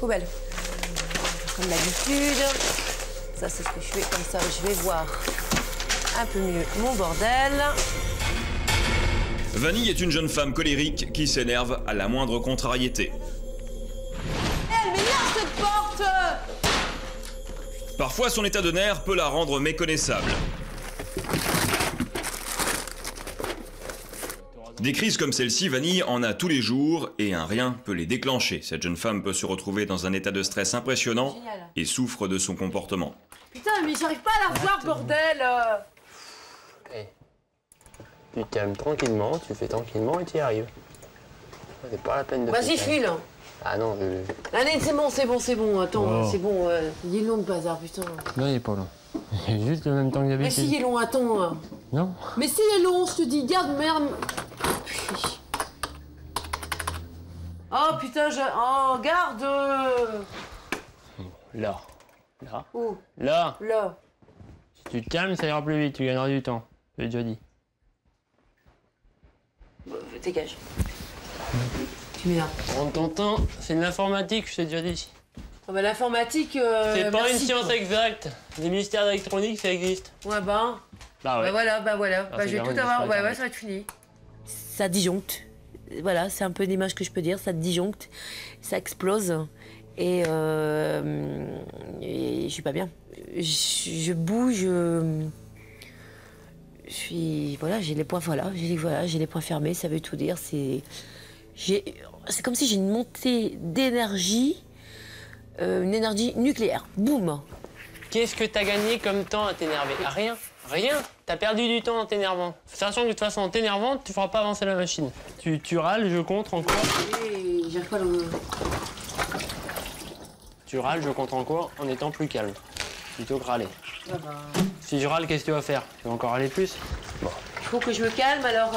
Poubelle. Comme d'habitude. Ça, c'est ce que je fais. Comme ça, je vais voir un peu mieux mon bordel. Vanille est une jeune femme colérique qui s'énerve à la moindre contrariété. Elle m'énerve cette porte! Parfois, son état de nerfs peut la rendre méconnaissable. Des crises comme celle-ci, Vanille en a tous les jours et un rien peut les déclencher. Cette jeune femme peut se retrouver dans un état de stress impressionnant et souffre de son comportement. Putain, mais j'arrive pas à la voir, bordel! Hey. Tu te calmes tranquillement, tu fais tranquillement et tu y arrives. C'est pas la peine de... Vas-y, file! Ah non, Allez, c'est bon, attends, c'est bon. Il est long le bazar, putain. Non, il est pas long. Il est juste le même temps que d'habitude. Mais si, il est long, attends. Non. Mais si, il est long, je te dis, garde, merde. Oh putain, oh, garde. Là. Là. Où? Là. Là. Si tu te calmes, ça ira plus vite, tu gagneras du temps. Je l'ai déjà dit. Dégage. Tu m'énerves. En ton temps, c'est de l'informatique, je t'ai déjà dit. Oh bah l'informatique, c'est pas merci, une science quoi. Exacte. Les mystères électroniques, ça existe. Ouais, bah. Bah ouais. Bah voilà. Ah, Bah, je vais tout avoir. Ouais, ça va être fini. Ça disjoncte. Voilà, c'est un peu l'image que je peux dire. Ça disjoncte, ça explose. Et je suis pas bien. Je bouge. Je suis. Voilà, j'ai les poings. J'ai les poings fermés, ça veut tout dire. C'est comme si j'ai une montée d'énergie. Une énergie nucléaire. Boum! Qu'est-ce que t'as gagné comme temps à t'énerver? Rien. Rien. T'as perdu du temps en t'énervant. Sachant que de toute façon, en t'énervant, tu feras pas avancer la machine. Tu râles, je contre en quoi? J'arrive pas à le... Tu râles, je contre en quoi? En étant plus calme. Plutôt que râler. Ah bah... Si je râle, qu'est-ce que tu vas faire? Tu vas encore râler plus? Bon. Il faut que je me calme, alors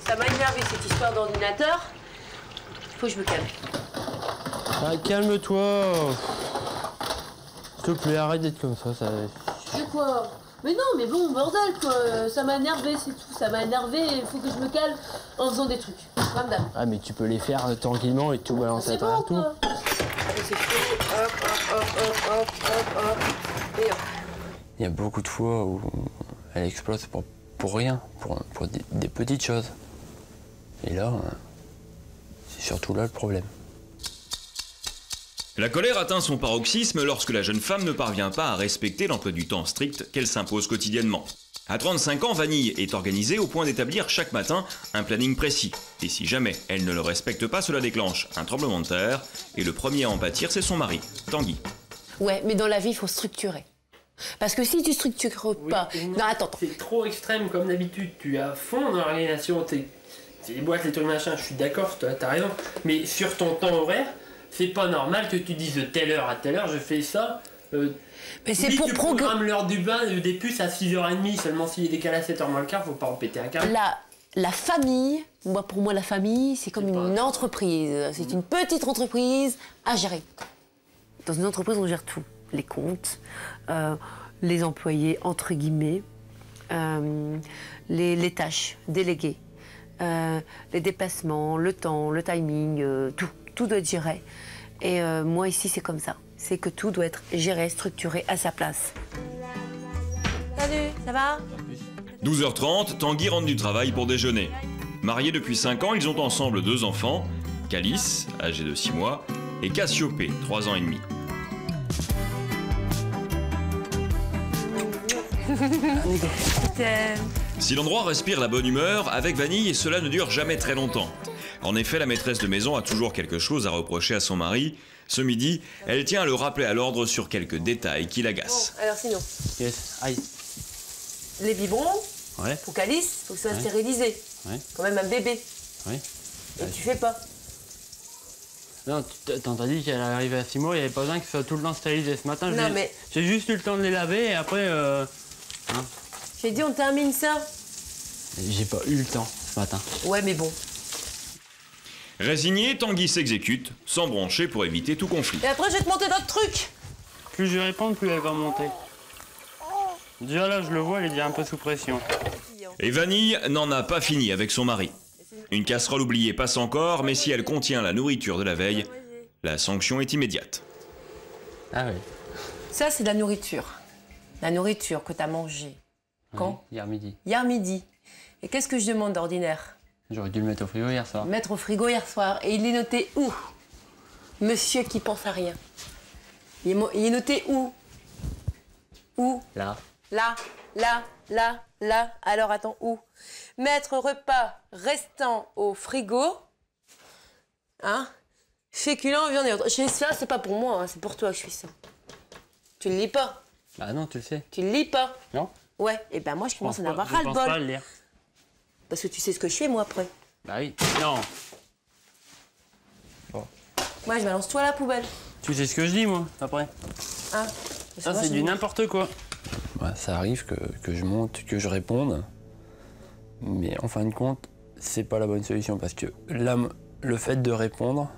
ça m'a énervé cette histoire d'ordinateur. Il faut que je me calme. Ah, calme-toi. S'il te plaît, arrête d'être comme ça. C'est quoi? Mais non, mais bon, bordel, quoi. Ça m'a énervé, c'est tout. Ça m'a énervé et il faut que je me calme en faisant des trucs. Madame. Ah, mais tu peux les faire tranquillement et tout balancer à travers tout. Allez, c'est fait. Hop. Et hop. Il y a beaucoup de fois où elle explose pour rien, pour des petites choses. Et là, c'est surtout là le problème. La colère atteint son paroxysme lorsque la jeune femme ne parvient pas à respecter l'emploi du temps strict qu'elle s'impose quotidiennement. À 35 ans, Vanille est organisée au point d'établir chaque matin un planning précis. Et si jamais elle ne le respecte pas, cela déclenche un tremblement de terre. Et le premier à en pâtir, c'est son mari, Tanguy. Ouais, mais dans la vie, il faut structurer. Parce que si tu structures pas... Non, attends. C'est trop extrême comme d'habitude. Tu es à fond dans l'organisation. C'est les boîtes, les trucs, machin. Je suis d'accord, t'as raison. Mais sur ton temps horaire, c'est pas normal que tu dises de telle heure à telle heure, je fais ça. Mais c'est oui, pour tu programmes l'heure du bain des puces à 6h30, seulement s'il est décalé à 7h moins le quart, faut pas en péter un câble. La famille, pour moi, la famille, c'est comme une entreprise. C'est une petite entreprise à gérer. Dans une entreprise, on gère tout. Les comptes, les employés, entre guillemets, les tâches déléguées, les déplacements, le temps, le timing, tout. Tout doit être géré. Et moi, ici, c'est comme ça. C'est que tout doit être géré, structuré à sa place. Salut, ça va? 12h30, Tanguy rentre du travail pour déjeuner. Mariés depuis 5 ans, ils ont ensemble 2 enfants, Calice, âgé de 6 mois, et Cassiopée, 3 ans et demi. Si l'endroit respire la bonne humeur, avec Vanille, cela ne dure jamais très longtemps. En effet, la maîtresse de maison a toujours quelque chose à reprocher à son mari. Ce midi, elle tient à le rappeler à l'ordre sur quelques détails qui l'agacent. Bon, alors sinon, Yes, aïe. les biberons, Ouais. pour Calice, faut que ça soit Ouais. stérilisé. Ouais. Quand même un bébé. Ouais. Et tu fais pas. Non, t'as dit qu'elle arrivait à 6 mois, il n'y avait pas besoin que ce soit tout le temps stérilisé. Ce matin, Non, mais... j'ai juste eu le temps de les laver et après... J'ai dit, on termine ça. J'ai pas eu le temps ce matin. Ouais, mais bon. Résigné, Tanguy s'exécute, sans broncher pour éviter tout conflit. Et après, je vais te monter d'autres trucs. Plus je vais répondre, plus elle va monter. Déjà là, je le vois, elle est déjà un peu sous pression. Et Vanille n'en a pas fini avec son mari. Une casserole oubliée passe encore, mais si elle contient la nourriture de la veille, La sanction est immédiate. Ah oui. Ça, c'est de la nourriture. La nourriture que tu as mangée. Quand? Hier midi. Hier midi. Et qu'est-ce que je demande d'ordinaire? J'aurais dû le mettre au frigo hier soir. Mettre au frigo hier soir. Et il est noté où? Monsieur qui pense à rien. Il est noté où? Où? Là. Là, là, là, là. Alors attends, où? Mettre repas restant au frigo. Hein? Féculents, viande et autres. Je fais ça, c'est pas pour moi, hein, c'est pour toi que je fais ça. Tu le lis pas? Bah non, tu le sais. Tu le lis pas? Non. Ouais, et ben moi je commence à en avoir Je pense pas ras-le-bol. le lire. Parce que tu sais ce que je fais moi après. Bah oui. Non. Moi je balance tout à la poubelle. Tu sais ce que je dis, moi, après. Hein? Ça, c'est du n'importe quoi. Ouais, ça arrive que je monte, que je réponde. Mais en fin de compte, c'est pas la bonne solution parce que là, le fait de répondre,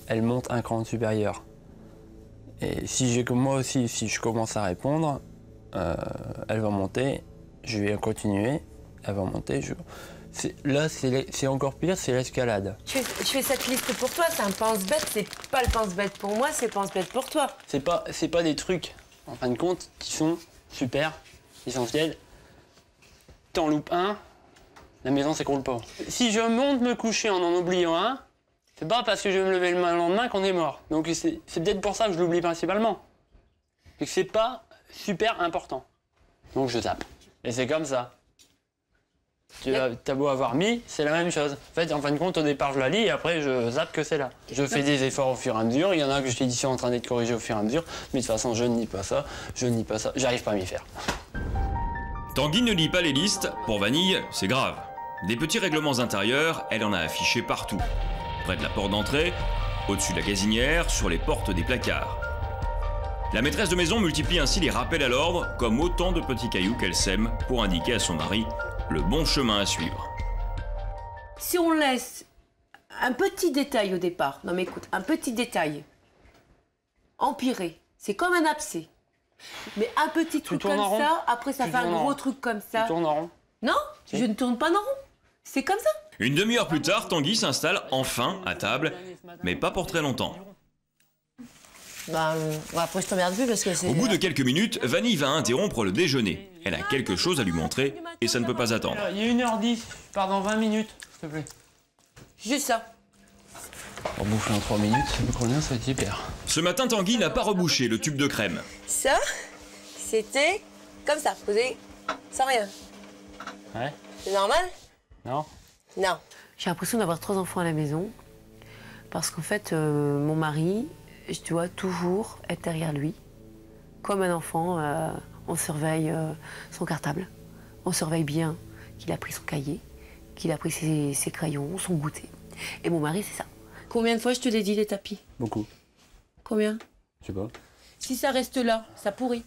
elle monte un cran supérieur. Et si j'ai comme moi aussi, si je commence à répondre, elle va monter, je vais continuer, elle va monter. Là, c'est encore pire, c'est l'escalade. Je fais cette liste pour toi, c'est un pense-bête, c'est pas le pense-bête pour moi, c'est le pense-bête pour toi. C'est pas des trucs, en fin de compte, qui sont super, essentiels. T'en loupes un, la maison s'écroule pas. Si je monte me coucher en oubliant un, c'est pas parce que je vais me lever le lendemain qu'on est mort. Donc c'est peut-être pour ça que je l'oublie principalement. Et que c'est pas super important. Donc je zappe. Et c'est comme ça. T'as beau avoir mis, c'est la même chose. En fait, en fin de compte, au départ, je la lis et après, je zappe que c'est là. Je fais des efforts au fur et à mesure. Il y en a que je t'ai dit sont en train d'être corrigés au fur et à mesure. Mais de toute façon, je ne lis pas ça. Je ne lis pas ça. J'arrive pas à m'y faire. Tanguy ne lit pas les listes. Pour Vanille, c'est grave. Des petits règlements intérieurs, elle en a affiché partout. Près de la porte d'entrée, au-dessus de la gazinière, sur les portes des placards. La maîtresse de maison multiplie ainsi les rappels à l'ordre comme autant de petits cailloux qu'elle sème pour indiquer à son mari le bon chemin à suivre. Si on laisse un petit détail au départ, non mais écoute, un petit détail, empiré, c'est comme un abcès. Mais un petit truc comme ça, après ça fait un gros truc comme ça. Tu tournes en rond. Non, je ne tourne pas en rond. C'est comme ça. Une demi-heure plus tard, Tanguy s'installe enfin à table, mais pas pour très longtemps. Bah, après je t'emmerde plus parce que c'est... Au bout de quelques minutes, Vanille va interrompre le déjeuner. Elle a quelque chose à lui montrer et ça ne peut pas attendre. Il y a 1h10, je pars dans 20 minutes, s'il te plaît. Juste ça. Pour bouffer en 3 minutes, ça me convient, ça va être super. Ce matin, Tanguy n'a pas rebouché le tube de crème. Ça, c'était comme ça, posé sans rien. Ouais. C'est normal? Non. Non. J'ai l'impression d'avoir 3 enfants à la maison parce qu'en fait, mon mari, je dois toujours être derrière lui. Comme un enfant, on surveille son cartable. On surveille bien qu'il a pris son cahier, qu'il a pris ses crayons, son goûter. Et mon mari, c'est ça. Combien de fois je te l'ai dit, les tapis? Beaucoup. Combien? Je sais pas. Si ça reste là, ça pourrit.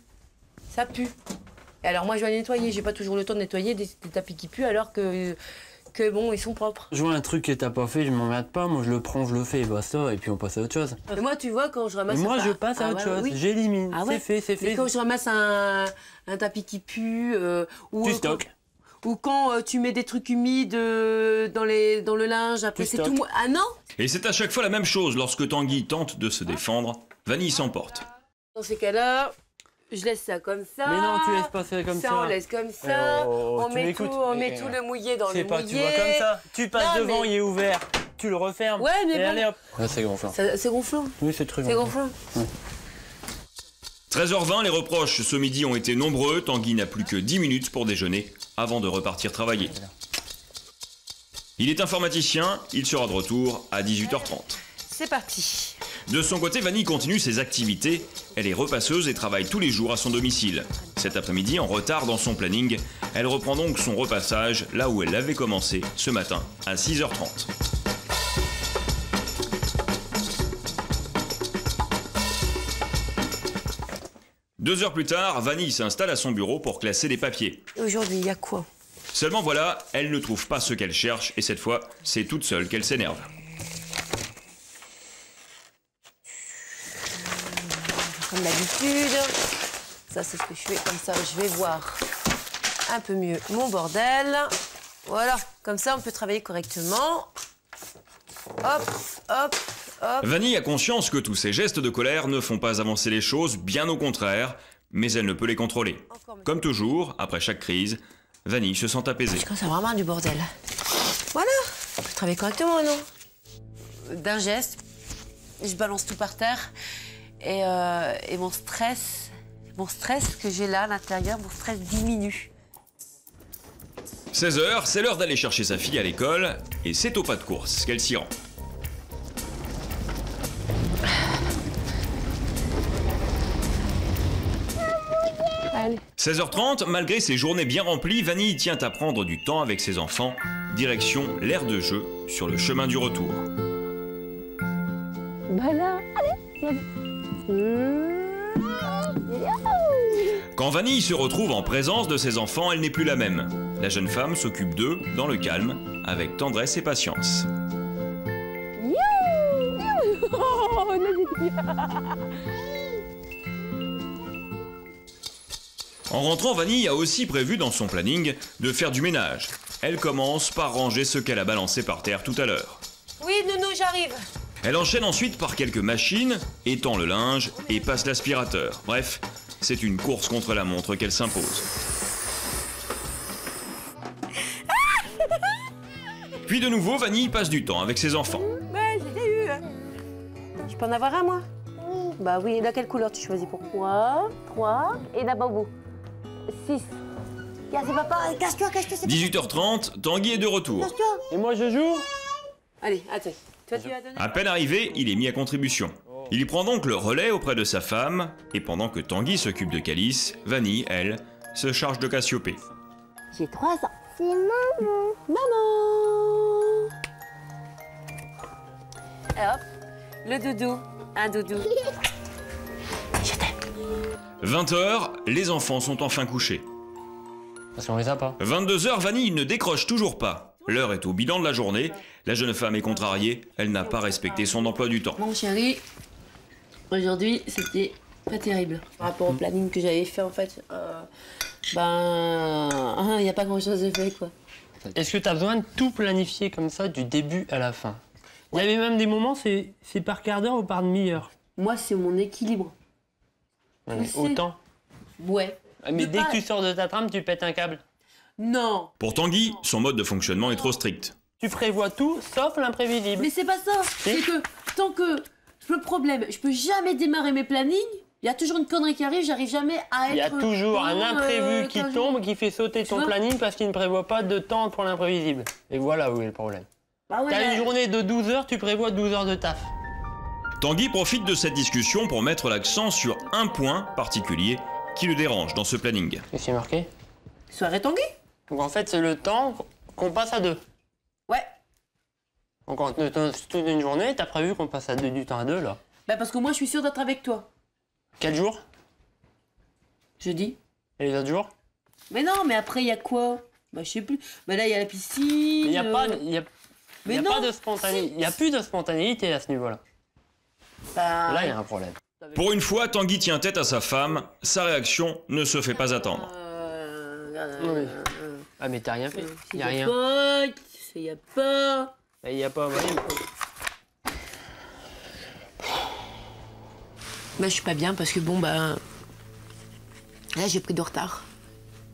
Ça pue. Et alors moi, je vais nettoyer. J'ai pas toujours le temps de nettoyer des tapis qui puent alors que bon, ils sont propres. Je vois un truc que t'as pas fait, je m'emmerde pas, moi je le prends, je le fais, et basta, et puis on passe à autre chose. Et moi, tu vois, quand je ramasse... Et moi je passe à autre chose, j'élimine, c'est fait, c'est fait. Et quand je ramasse un tapis qui pue... ou tu stockes. Ou quand tu mets des trucs humides dans le linge, après c'est tout... Ah non? Et c'est à chaque fois la même chose lorsque Tanguy tente de se défendre. Vanille s'emporte. Dans ces cas-là, je laisse ça comme ça. Mais non, tu laisses pas ça comme ça. Ça, on laisse comme ça. On met tout le mouillé dans le mouillé. C'est pas, tu vois comme ça. Tu passes devant, il est ouvert. Tu le refermes. Ouais, mais et bon. allez hop. Ouais, c'est gonflant. C'est gonflant. Oui, c'est très gonflant. Ouais. 13h20, les reproches ce midi ont été nombreux. Tanguy n'a plus que 10 minutes pour déjeuner avant de repartir travailler. Il est informaticien, il sera de retour à 18h30. C'est parti. De son côté, Vanille continue ses activités. Elle est repasseuse et travaille tous les jours à son domicile. Cet après-midi, en retard dans son planning, elle reprend donc son repassage là où elle l'avait commencé ce matin à 6h30. Deux heures plus tard, Vanille s'installe à son bureau pour classer les papiers. Aujourd'hui, il y a quoi? Seulement voilà, elle ne trouve pas ce qu'elle cherche et cette fois, c'est toute seule qu'elle s'énerve. Comme d'habitude, ça c'est ce que je fais, comme ça je vais voir un peu mieux mon bordel. Voilà, comme ça on peut travailler correctement. Hop, hop, hop. Vanille a conscience que tous ces gestes de colère ne font pas avancer les choses, bien au contraire, mais elle ne peut les contrôler. Comme toujours, après chaque crise, Vanille se sent apaisée. Je commence à avoir marre du bordel. Voilà, je travaille correctement, non? D'un geste, je balance tout par terre et mon stress que j'ai là à l'intérieur, mon stress diminue. 16h, c'est l'heure d'aller chercher sa fille à l'école, et c'est au pas de course qu'elle s'y rend. Allez. 16h30, malgré ses journées bien remplies, Vanille tient à prendre du temps avec ses enfants, direction l'aire de jeu sur le chemin du retour. Voilà, allez. Quand Vanille se retrouve en présence de ses enfants, elle n'est plus la même. La jeune femme s'occupe d'eux dans le calme, avec tendresse et patience. En rentrant, Vanille a aussi prévu dans son planning de faire du ménage. Elle commence par ranger ce qu'elle a balancé par terre tout à l'heure. Oui, Nounou, j'arrive. Elle enchaîne ensuite par quelques machines, étend le linge et passe l'aspirateur. Bref, c'est une course contre la montre qu'elle s'impose. Puis de nouveau, Vanille passe du temps avec ses enfants. Ouais, j'ai eu. Je peux en avoir un, moi? Bah oui, dans quelle couleur tu choisis pour moi? 3 et la bambou. 6. Casse papa, casse-toi, casse-toi. 18h30, Tanguy est de retour. Et moi, je joue? Allez, attends. Toi, tu vas donner. À peine arrivé, il est mis à contribution. Il prend donc le relais auprès de sa femme, et pendant que Tanguy s'occupe de Calice, Vanille, elle, se charge de Cassiopée. J'ai 3 ans. C'est maman. Maman. Et hop, le doudou. Un doudou. Je t'aime. 20h, les enfants sont enfin couchés. Parce qu'on les a pas. 22h, Vanille ne décroche toujours pas. L'heure est au bilan de la journée. La jeune femme est contrariée. Elle n'a pas respecté son emploi du temps. Mon chéri, aujourd'hui, c'était pas terrible. Par rapport au planning que j'avais fait, en fait, il n'y a pas grand-chose de fait, quoi. Est-ce que tu as besoin de tout planifier comme ça, du début à la fin? Il y avait même des moments, c'est par quart d'heure ou par demi-heure. Moi, c'est mon équilibre. Ouais, mais Tu sais. autant. Ouais. Mais De dès pas- que tu sors de ta trame, tu pètes un câble. Non. Pour Tanguy, son mode de fonctionnement est trop strict. Tu prévois tout, sauf l'imprévisible. Mais c'est pas ça. C'est que tant que le problème, je peux jamais démarrer mes plannings. Il y a toujours une connerie qui arrive, j'arrive jamais à être. Il y a toujours un imprévu qui 15 jours. tombe, qui fait sauter ton vois planning parce qu'il ne prévoit pas de temps pour l'imprévisible. Et voilà où est le problème. Bah ouais, T'as mais- une journée de 12 heures, tu prévois 12 heures de taf. Tanguy profite de cette discussion pour mettre l'accent sur un point particulier qui le dérange dans ce planning. Qu'est-ce qui est marqué? Soirée Tanguy. Donc en fait, c'est le temps qu'on passe à 2. Ouais. Donc en toute une journée, t'as prévu qu'on passe du temps à 2 là. Bah parce que moi, je suis sûre d'être avec toi. 4 jours? Jeudi. Et les autres jours? Mais non, mais après, il y a quoi? Bah je sais plus. Bah là, il y a la piscine. Il n'y a pas, y a Mais pas non, de spontanéité. Il n'y a plus de spontanéité à ce niveau-là. Bah, Là, il y a un problème. Pour une fois, Tanguy tient tête à sa femme. Sa réaction ne se fait pas attendre. Oui. Ah, mais t'as rien fait. Il n'y a rien. Pas, il y a pas. Il n'y a pas. Ouais, Bah je suis pas bien parce que bon bah là j'ai pris du retard,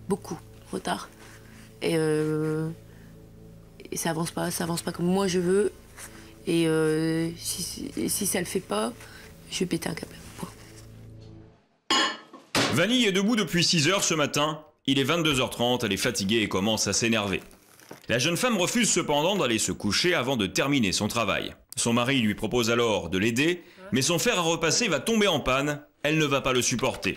beaucoup de retard et ça avance pas comme moi je veux et si ça le fait pas, je vais péter un câble. Point. Vanille est debout depuis 6h ce matin. Il est 22h30, elle est fatiguée et commence à s'énerver. La jeune femme refuse cependant d'aller se coucher avant de terminer son travail. Son mari lui propose alors de l'aider, mais son fer à repasser va tomber en panne. Elle ne va pas le supporter.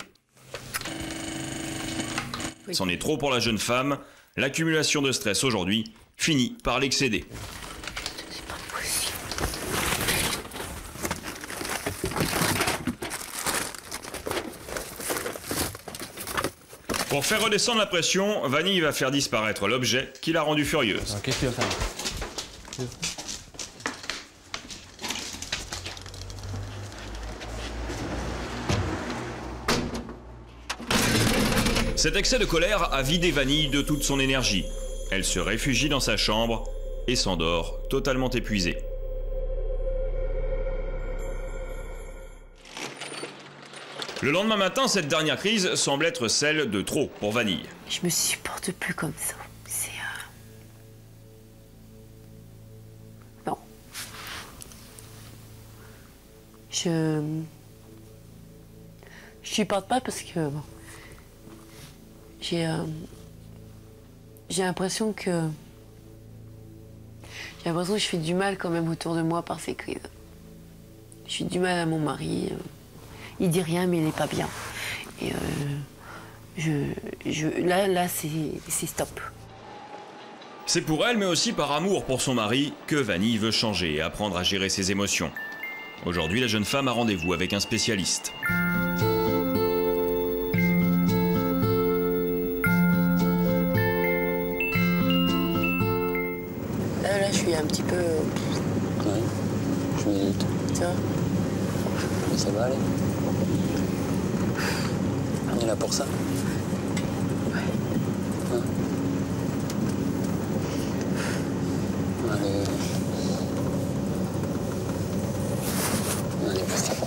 C'en est trop pour la jeune femme. L'accumulation de stress aujourd'hui finit par l'excéder. C'est pas possible. Pour faire redescendre la pression, Vanille va faire disparaître l'objet qui l'a rendue furieuse. Qu'est-ce que tu vas faire? Cet excès de colère a vidé Vanille de toute son énergie. Elle se réfugie dans sa chambre et s'endort totalement épuisée. Le lendemain matin, cette dernière crise semble être celle de trop pour Vanille. Je me supporte plus comme ça. C'est... Non. Je supporte pas parce que... Bon, j'ai l'impression que... J'ai l'impression que je fais du mal quand même autour de moi par ces crises. Je fais du mal à mon mari. Il dit rien, mais il n'est pas bien. Et là, c'est stop. C'est pour elle, mais aussi par amour pour son mari, que Vanille veut changer et apprendre à gérer ses émotions. Aujourd'hui, la jeune femme a rendez-vous avec un spécialiste. Là, je suis un petit peu... Ouais, je me doute. Tiens. Mais ça va aller. On est là pour ça. Ouais. Hein? Allez. Allez, c'est bon.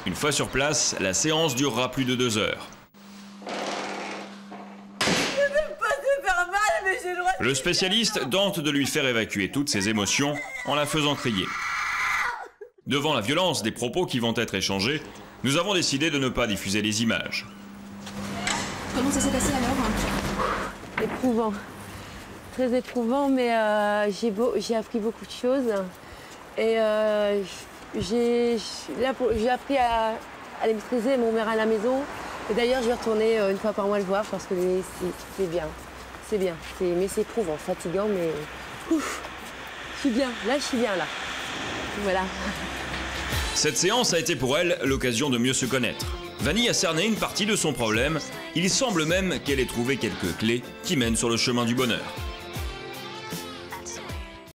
Une fois sur place, la séance durera plus de 2 heures. Le spécialiste tente de lui faire évacuer toutes ses émotions en la faisant crier. Devant la violence des propos qui vont être échangés, nous avons décidé de ne pas diffuser les images. Comment ça s'est passé alors? Éprouvant. Très éprouvant, mais j'ai appris beaucoup de choses. Et j'ai appris à les maîtriser, mon mère à la maison. Et d'ailleurs, je vais retourner une fois par mois le voir parce que c'est bien. C'est bien. Mais c'est éprouvant, fatigant, mais ouf, je suis bien. Là, je suis bien, là. Voilà. Cette séance a été pour elle l'occasion de mieux se connaître. Vanille a cerné une partie de son problème. Il semble même qu'elle ait trouvé quelques clés qui mènent sur le chemin du bonheur.